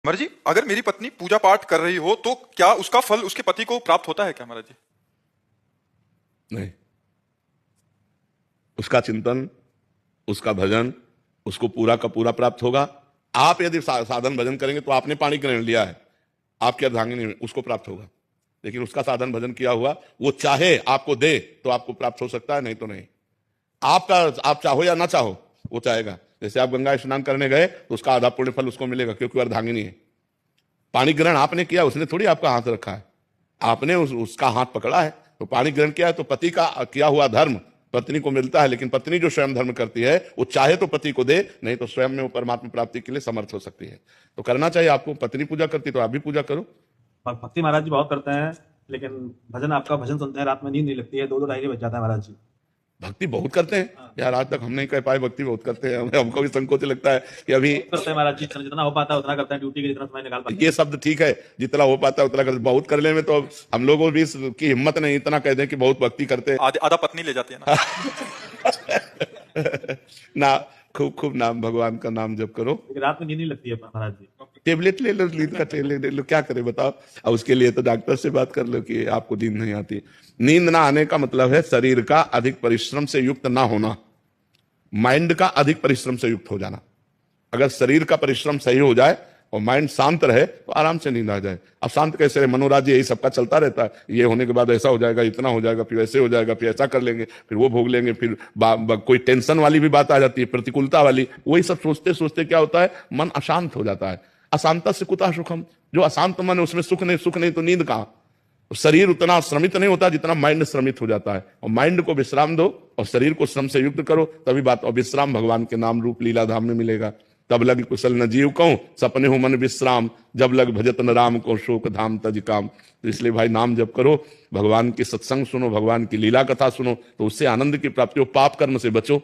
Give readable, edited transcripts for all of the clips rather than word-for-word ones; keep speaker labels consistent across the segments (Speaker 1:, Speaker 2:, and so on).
Speaker 1: महाराज जी, अगर मेरी पत्नी पूजा पाठ कर रही हो तो क्या उसका फल उसके पति को प्राप्त होता है क्या महाराज जी?
Speaker 2: नहीं, उसका चिंतन, उसका भजन उसको पूरा का पूरा प्राप्त होगा। आप यदि साधन भजन करेंगे तो आपने पाणी ग्रहण लिया है, आपके अर्धांगिनी में उसको प्राप्त होगा। लेकिन उसका साधन भजन किया हुआ, वो चाहे आपको दे तो आपको प्राप्त हो सकता है, नहीं तो नहीं। आप चाहो या ना चाहो वो चाहेगा। जैसे आप गंगा स्नान करने गए तो उसका आधा पुण्य फल उसको मिलेगा, क्योंकि अर्धांगिनी है। पाणी ग्रहण आपने किया, उसने थोड़ी आपका हाथ रखा है, आपने उसका हाथ पकड़ा है। तो पाणी ग्रहण किया है तो पति का किया हुआ धर्म पत्नी को मिलता है। लेकिन पत्नी जो स्वयं धर्म करती है वो चाहे तो पति को दे, नहीं तो स्वयं में वो परमात्मा प्राप्ति के लिए समर्थ हो सकती है। तो करना चाहिए आपको। पत्नी पूजा करती तो आप भी पूजा करो।
Speaker 3: भक्ति महाराज जी बहुत करते हैं, लेकिन भजन आपका भजन सुनते हैं, रात में नींद नहीं लगती है, 2-2 ढाई बज जाता है महाराज जी।
Speaker 2: भक्ति बहुत करते हैं यार, आज तक हम नहीं कह पाए भक्ति बहुत करते हैं। हमको भी संकोच लगता है कि अभी
Speaker 3: करते हैं महाराज जी, जितना हो पाता है उतना करते हैं, ड्यूटी के जितना समय निकाल पाते हैं।
Speaker 2: ये शब्द ठीक है, जितना हो पाता है उतना करते। बहुत करने में तो हम लोगों भी की हिम्मत नहीं इतना कह दें कि बहुत भक्ति करते हैं।
Speaker 1: आधा पत्नी ले जाती है ना।
Speaker 2: ना, खूब खूब नाम, भगवान का नाम जप करो।
Speaker 3: लेकिन रात में नींद नहीं लगती है महाराज जी।
Speaker 2: टेबलेट ले लो, नींद का टेबलेट ले लो, क्या करें बताओ। और उसके लिए तो डॉक्टर से बात कर लो कि आपको नींद नहीं आती। नींद ना आने का मतलब है शरीर का अधिक परिश्रम से युक्त ना होना, माइंड का अधिक परिश्रम से युक्त हो जाना। अगर शरीर का परिश्रम सही हो जाए और माइंड शांत रहे तो आराम से नींद आ जाए। अब शांत कैसे रहे? मनोराज्य यही सबका चलता रहता है। ये होने के बाद ऐसा हो जाएगा, इतना हो जाएगा, फिर ऐसे हो जाएगा, फिर ऐसा कर लेंगे, फिर वो भोग लेंगे, फिर कोई टेंशन वाली भी बात आ जाती है, प्रतिकूलता वाली। वही सब सोचते सोचते क्या होता है, मन अशांत हो जाता है। अशांत से कुतः सुखम, जो अशांत मन है उसमें सुख नहीं तो नींद कहां। शरीर उतना श्रमित नहीं होता जितना माइंड श्रमित हो जाता है। और माइंड को विश्राम दो और शरीर को श्रम से युक्त करो, तभी बात। और विश्राम भगवान के नाम रूप लीला धाम में मिलेगा। तब लग कुशल न जीव कहूं, सपने हो मन विश्राम, जब लग भजत न राम को, शोक धाम तज काम। तो इसलिए भाई नाम जप करो, भगवान की सत्संग सुनो, भगवान की लीला कथा सुनो, तो उससे आनंद की प्राप्ति हो। पाप कर्म से बचो।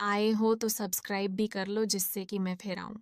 Speaker 4: आए हो तो सब्सक्राइब भी कर लो, जिससे कि मैं फिर आऊं।